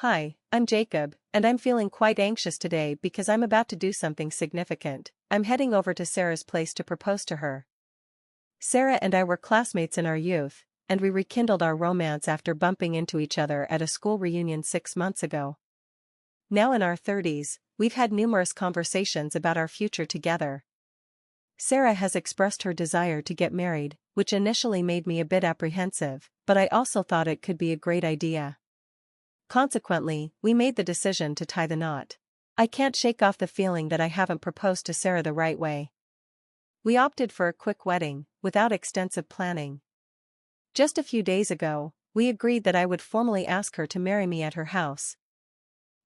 Hi, I'm Jacob, and I'm feeling quite anxious today because I'm about to do something significant. I'm heading over to Sarah's place to propose to her. Sarah and I were classmates in our youth, and we rekindled our romance after bumping into each other at a school reunion 6 months ago. Now in our 30s, we've had numerous conversations about our future together. Sarah has expressed her desire to get married, which initially made me a bit apprehensive, but I also thought it could be a great idea. Consequently, we made the decision to tie the knot. I can't shake off the feeling that I haven't proposed to Sarah the right way. We opted for a quick wedding, without extensive planning. Just a few days ago, we agreed that I would formally ask her to marry me at her house.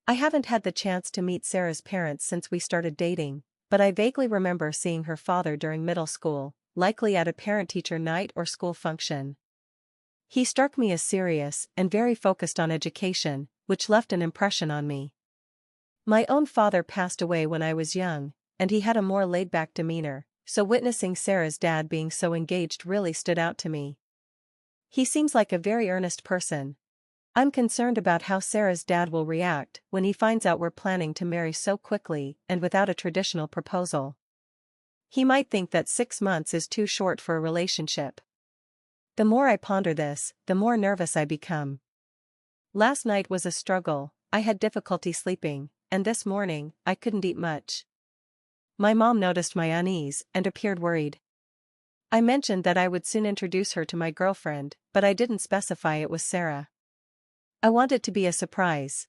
I haven't had the chance to meet Sarah's parents since we started dating, but I vaguely remember seeing her father during middle school, likely at a parent-teacher night or school function. He struck me as serious and very focused on education, which left an impression on me. My own father passed away when I was young, and he had a more laid-back demeanor, so witnessing Sarah's dad being so engaged really stood out to me. He seems like a very earnest person. I'm concerned about how Sarah's dad will react when he finds out we're planning to marry so quickly and without a traditional proposal. He might think that 6 months is too short for a relationship. The more I ponder this, the more nervous I become. Last night was a struggle. I had difficulty sleeping, and this morning, I couldn't eat much. My mom noticed my unease and appeared worried. I mentioned that I would soon introduce her to my girlfriend, but I didn't specify it was Sarah. I want it to be a surprise.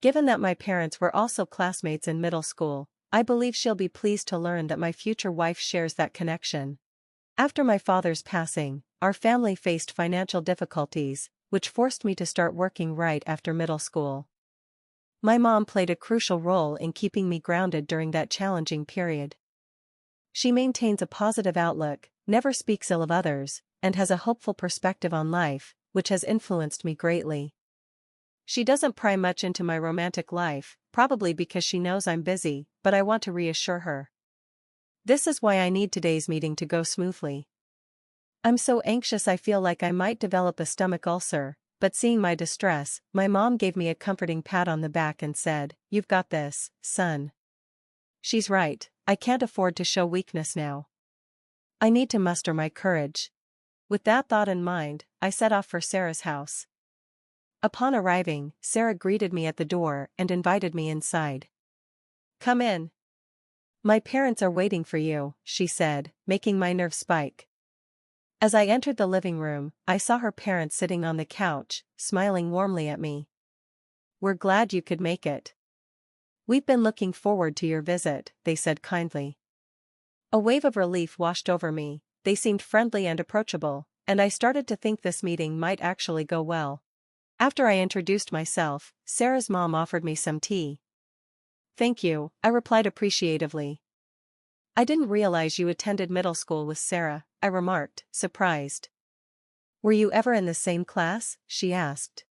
Given that my parents were also classmates in middle school, I believe she'll be pleased to learn that my future wife shares that connection. After my father's passing, our family faced financial difficulties, which forced me to start working right after middle school. My mom played a crucial role in keeping me grounded during that challenging period. She maintains a positive outlook, never speaks ill of others, and has a hopeful perspective on life, which has influenced me greatly. She doesn't pry much into my romantic life, probably because she knows I'm busy, but I want to reassure her. This is why I need today's meeting to go smoothly. I'm so anxious I feel like I might develop a stomach ulcer, but seeing my distress, my mom gave me a comforting pat on the back and said, "You've got this, son." She's right, I can't afford to show weakness now. I need to muster my courage. With that thought in mind, I set off for Sarah's house. Upon arriving, Sarah greeted me at the door and invited me inside. "Come in. My parents are waiting for you," she said, making my nerves spike. As I entered the living room, I saw her parents sitting on the couch, smiling warmly at me. "We're glad you could make it. We've been looking forward to your visit," they said kindly. A wave of relief washed over me. They seemed friendly and approachable, and I started to think this meeting might actually go well. After I introduced myself, Sarah's mom offered me some tea. "Thank you," I replied appreciatively. "I didn't realize you attended middle school with Sarah," I remarked, surprised. "Were you ever in the same class?" she asked.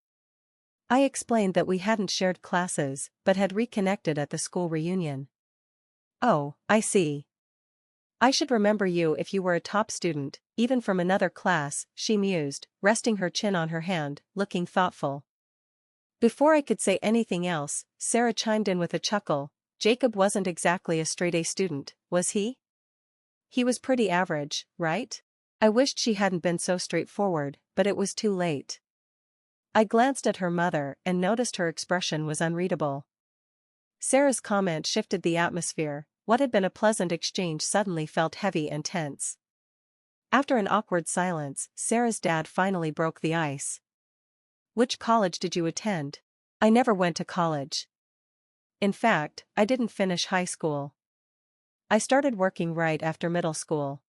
I explained that we hadn't shared classes, but had reconnected at the school reunion. "Oh, I see. I should remember you if you were a top student, even from another class," she mused, resting her chin on her hand, looking thoughtful. Before I could say anything else, Sarah chimed in with a chuckle. "Jacob wasn't exactly a straight-A student, was he? He was pretty average, right?" I wished she hadn't been so straightforward, but it was too late. I glanced at her mother and noticed her expression was unreadable. Sarah's comment shifted the atmosphere. What had been a pleasant exchange suddenly felt heavy and tense. After an awkward silence, Sarah's dad finally broke the ice. "Which college did you attend?" "I never went to college. In fact, I didn't finish high school. I started working right after middle school."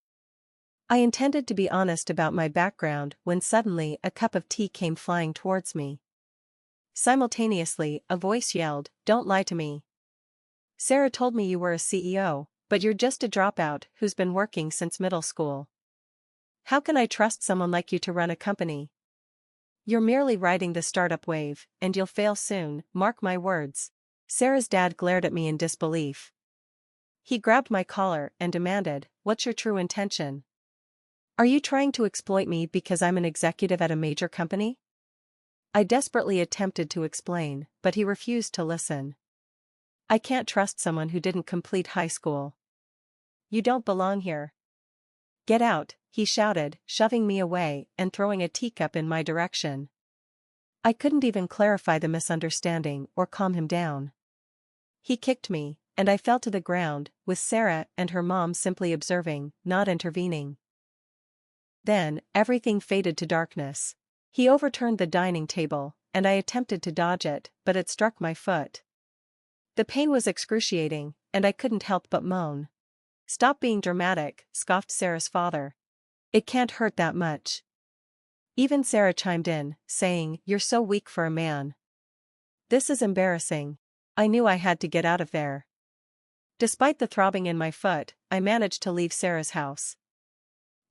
I intended to be honest about my background when suddenly a cup of tea came flying towards me. Simultaneously, a voice yelled, "Don't lie to me. Sarah told me you were a CEO, but you're just a dropout who's been working since middle school. How can I trust someone like you to run a company? You're merely riding the startup wave, and you'll fail soon, mark my words." Sarah's dad glared at me in disbelief. He grabbed my collar and demanded, "What's your true intention? Are you trying to exploit me because I'm an executive at a major company?" I desperately attempted to explain, but he refused to listen. I can't trust someone who didn't complete high school. You don't belong here. Get out, he shouted, shoving me away and throwing a teacup in my direction. I couldn't even clarify the misunderstanding or calm him down. He kicked me, and I fell to the ground, with Sarah and her mom simply observing, not intervening. Then, everything faded to darkness. He overturned the dining table, and I attempted to dodge it, but it struck my foot. The pain was excruciating, and I couldn't help but moan. Stop being dramatic, scoffed Sarah's father. It can't hurt that much. Even Sarah chimed in, saying, You're so weak for a man. This is embarrassing. I knew I had to get out of there. Despite the throbbing in my foot, I managed to leave Sarah's house.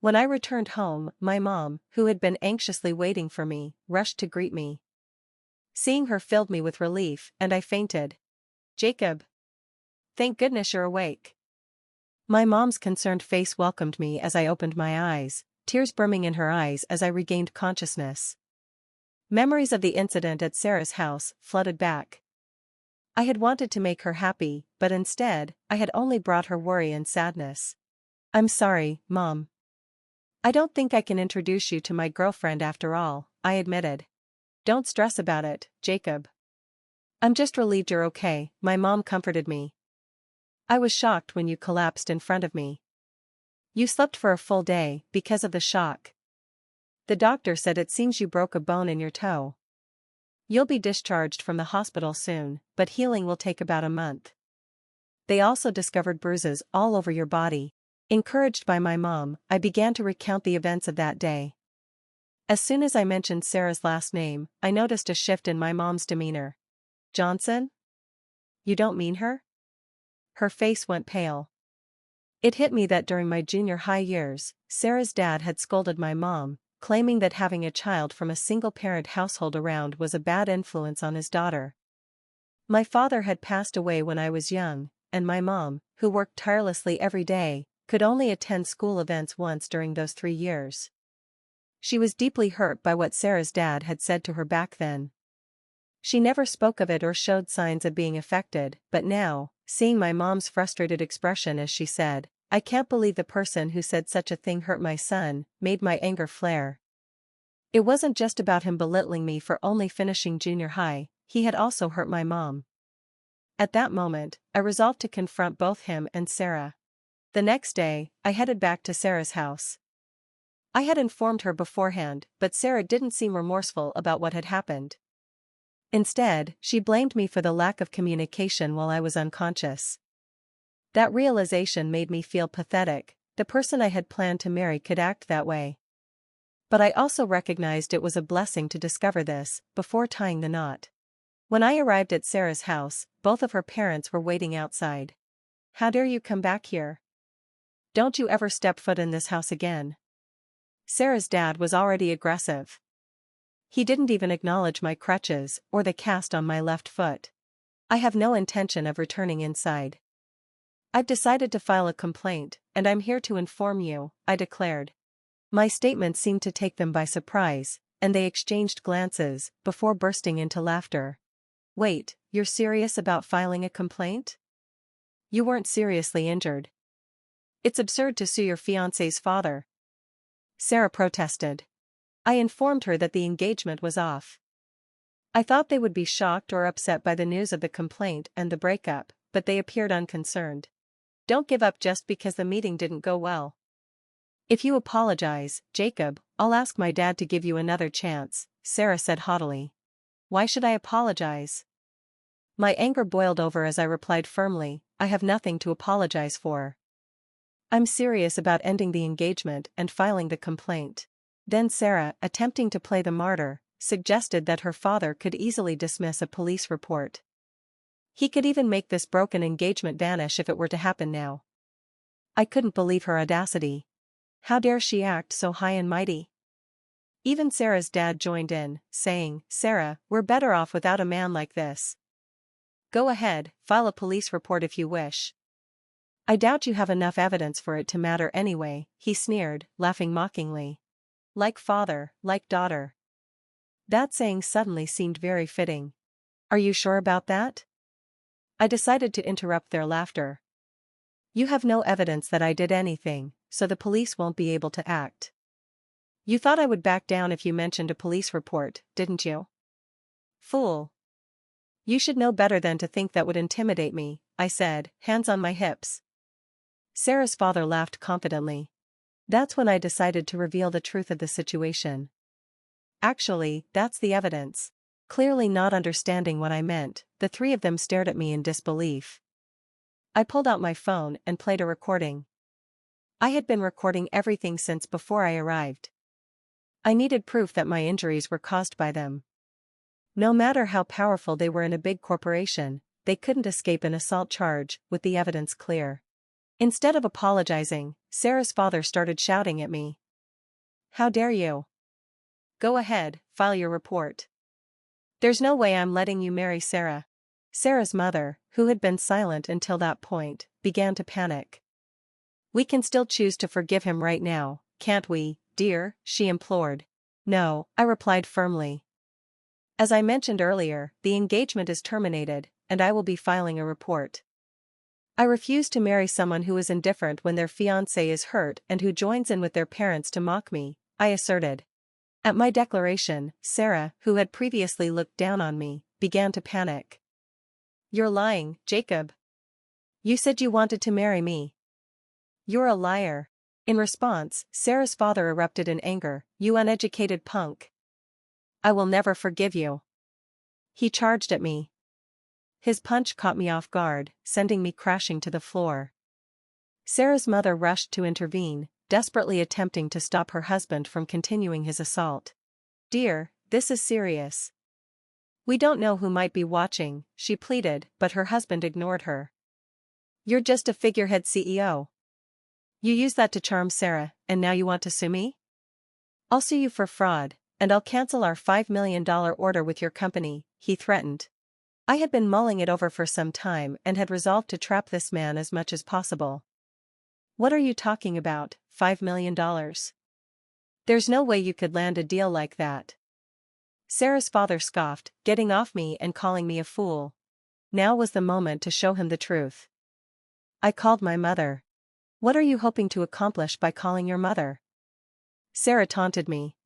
When I returned home, my mom, who had been anxiously waiting for me, rushed to greet me. Seeing her filled me with relief, and I fainted. Jacob. Thank goodness you're awake. My mom's concerned face welcomed me as I opened my eyes, tears brimming in her eyes as I regained consciousness. Memories of the incident at Sarah's house flooded back. I had wanted to make her happy, but instead, I had only brought her worry and sadness. I'm sorry, Mom. I don't think I can introduce you to my girlfriend after all, I admitted. Don't stress about it, Jacob. I'm just relieved you're okay, my mom comforted me. I was shocked when you collapsed in front of me. You slept for a full day, because of the shock. The doctor said it seems you broke a bone in your toe. You'll be discharged from the hospital soon, but healing will take about a month. They also discovered bruises all over your body. Encouraged by my mom, I began to recount the events of that day. As soon as I mentioned Sarah's last name, I noticed a shift in my mom's demeanor. Johnson? You don't mean her? Her face went pale. It hit me that during my junior high years, Sarah's dad had scolded my mom, claiming that having a child from a single-parent household around was a bad influence on his daughter. My father had passed away when I was young, and my mom, who worked tirelessly every day, could only attend school events once during those 3 years. She was deeply hurt by what Sarah's dad had said to her back then. She never spoke of it or showed signs of being affected, but now, seeing my mom's frustrated expression as she said, I can't believe the person who said such a thing hurt my son, made my anger flare. It wasn't just about him belittling me for only finishing junior high, he had also hurt my mom. At that moment, I resolved to confront both him and Sarah. The next day, I headed back to Sarah's house. I had informed her beforehand, but Sarah didn't seem remorseful about what had happened. Instead, she blamed me for the lack of communication while I was unconscious. That realization made me feel pathetic. The person I had planned to marry could act that way. But I also recognized it was a blessing to discover this, before tying the knot. When I arrived at Sarah's house, both of her parents were waiting outside. How dare you come back here? Don't you ever step foot in this house again. Sarah's dad was already aggressive. He didn't even acknowledge my crutches or the cast on my left foot. I have no intention of returning inside. I've decided to file a complaint, and I'm here to inform you, I declared. My statement seemed to take them by surprise, and they exchanged glances, before bursting into laughter. Wait, you're serious about filing a complaint? You weren't seriously injured. It's absurd to sue your fiancé's father. Sarah protested. I informed her that the engagement was off. I thought they would be shocked or upset by the news of the complaint and the breakup, but they appeared unconcerned. Don't give up just because the meeting didn't go well. If you apologize, Jacob, I'll ask my dad to give you another chance, Sarah said haughtily. Why should I apologize? My anger boiled over as I replied firmly, I have nothing to apologize for. I'm serious about ending the engagement and filing the complaint. Then Sarah, attempting to play the martyr, suggested that her father could easily dismiss a police report. He could even make this broken engagement vanish if it were to happen now. I couldn't believe her audacity. How dare she act so high and mighty? Even Sarah's dad joined in, saying, Sarah, we're better off without a man like this. Go ahead, file a police report if you wish. I doubt you have enough evidence for it to matter anyway, he sneered, laughing mockingly. Like father, like daughter. That saying suddenly seemed very fitting. Are you sure about that? I decided to interrupt their laughter. You have no evidence that I did anything, so the police won't be able to act. You thought I would back down if you mentioned a police report, didn't you? Fool. You should know better than to think that would intimidate me, I said, hands on my hips. Sarah's father laughed confidently. That's when I decided to reveal the truth of the situation. Actually, that's the evidence. Clearly not understanding what I meant, the three of them stared at me in disbelief. I pulled out my phone and played a recording. I had been recording everything since before I arrived. I needed proof that my injuries were caused by them. No matter how powerful they were in a big corporation, they couldn't escape an assault charge, with the evidence clear. Instead of apologizing, Sarah's father started shouting at me. How dare you? Go ahead, file your report. There's no way I'm letting you marry Sarah. Sarah's mother, who had been silent until that point, began to panic. We can still choose to forgive him right now, can't we, dear? She implored. No, I replied firmly. As I mentioned earlier, the engagement is terminated, and I will be filing a report. I refuse to marry someone who is indifferent when their fiancé is hurt and who joins in with their parents to mock me, I asserted. At my declaration, Sarah, who had previously looked down on me, began to panic. You're lying, Jacob. You said you wanted to marry me. You're a liar. In response, Sarah's father erupted in anger. You uneducated punk. I will never forgive you. He charged at me. His punch caught me off guard, sending me crashing to the floor. Sarah's mother rushed to intervene, desperately attempting to stop her husband from continuing his assault. Dear, this is serious. We don't know who might be watching, she pleaded, but her husband ignored her. You're just a figurehead CEO. You used that to charm Sarah, and now you want to sue me? I'll sue you for fraud, and I'll cancel our $5 million order with your company, he threatened. I had been mulling it over for some time and had resolved to trap this man as much as possible. What are you talking about, $5 million? There's no way you could land a deal like that. Sarah's father scoffed, getting off me and calling me a fool. Now was the moment to show him the truth. I called my mother. What are you hoping to accomplish by calling your mother? Sarah taunted me.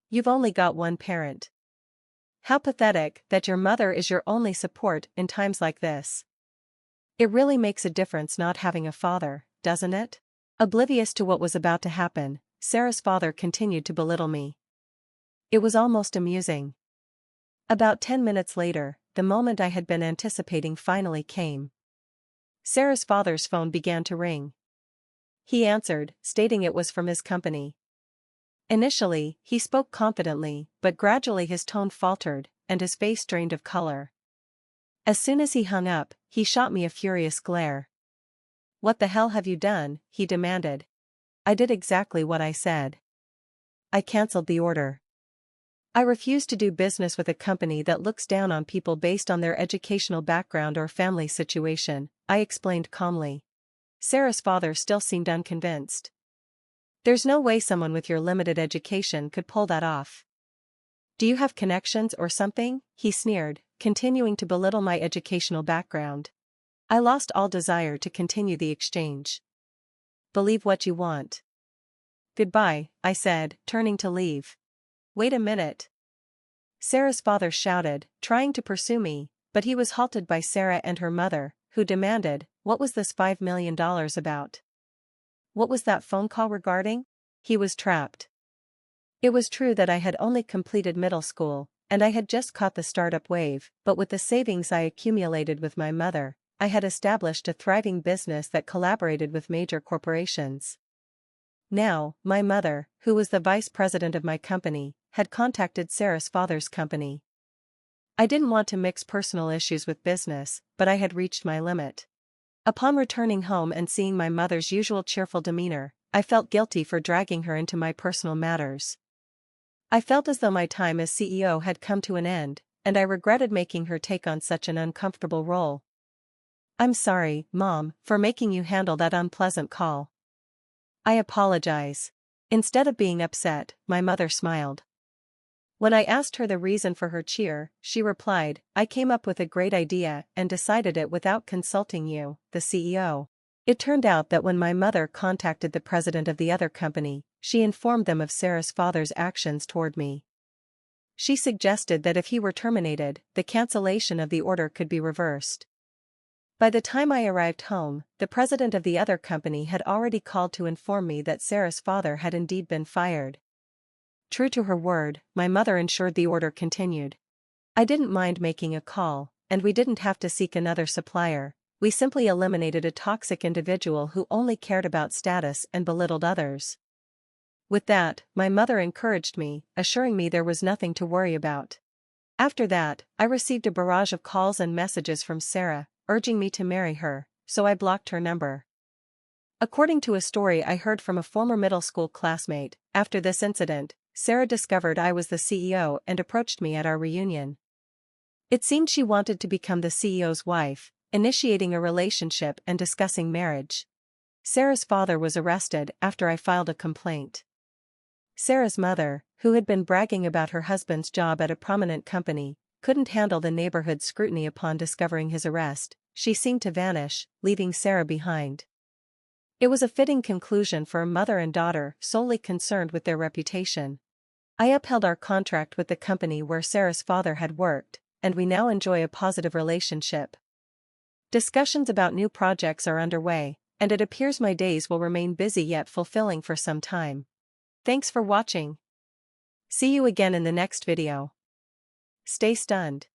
You've only got one parent. How pathetic that your mother is your only support in times like this. It really makes a difference not having a father, doesn't it? Oblivious to what was about to happen, Sarah's father continued to belittle me. It was almost amusing. About 10 minutes later, the moment I had been anticipating finally came. Sarah's father's phone began to ring. He answered, stating it was from his company. Initially, he spoke confidently, but gradually his tone faltered, and his face drained of color. As soon as he hung up, he shot me a furious glare. What the hell have you done? He demanded. I did exactly what I said. I cancelled the order. I refuse to do business with a company that looks down on people based on their educational background or family situation, I explained calmly. Sarah's father still seemed unconvinced. There's no way someone with your limited education could pull that off. Do you have connections or something? He sneered, continuing to belittle my educational background. I lost all desire to continue the exchange. Believe what you want. Goodbye, I said, turning to leave. Wait a minute. Sarah's father shouted, trying to pursue me, but he was halted by Sarah and her mother, who demanded, what was this $5 million about? What was that phone call regarding? He was trapped. It was true that I had only completed middle school, and I had just caught the startup wave, but with the savings I accumulated with my mother, I had established a thriving business that collaborated with major corporations. Now, my mother, who was the vice president of my company, had contacted Sarah's father's company. I didn't want to mix personal issues with business, but I had reached my limit. Upon returning home and seeing my mother's usual cheerful demeanor, I felt guilty for dragging her into my personal matters. I felt as though my time as CEO had come to an end, and I regretted making her take on such an uncomfortable role. I'm sorry, Mom, for making you handle that unpleasant call. I apologize. Instead of being upset, my mother smiled. When I asked her the reason for her cheer, she replied, "I came up with a great idea and decided it without consulting you, the CEO." It turned out that when my mother contacted the president of the other company, she informed them of Sarah's father's actions toward me. She suggested that if he were terminated, the cancellation of the order could be reversed. By the time I arrived home, the president of the other company had already called to inform me that Sarah's father had indeed been fired. True to her word, my mother ensured the order continued. I didn't mind making a call, and we didn't have to seek another supplier. We simply eliminated a toxic individual who only cared about status and belittled others. With that, my mother encouraged me, assuring me there was nothing to worry about. After that, I received a barrage of calls and messages from Sarah, urging me to marry her, so I blocked her number. According to a story I heard from a former middle school classmate, after this incident, Sarah discovered I was the CEO and approached me at our reunion. It seemed she wanted to become the CEO's wife, initiating a relationship and discussing marriage. Sarah's father was arrested after I filed a complaint. Sarah's mother, who had been bragging about her husband's job at a prominent company, couldn't handle the neighborhood's scrutiny upon discovering his arrest. She seemed to vanish, leaving Sarah behind. It was a fitting conclusion for a mother and daughter solely concerned with their reputation. I upheld our contract with the company where Sarah's father had worked, and we now enjoy a positive relationship. Discussions about new projects are underway, and it appears my days will remain busy yet fulfilling for some time. Thanks for watching. See you again in the next video. Stay stunned.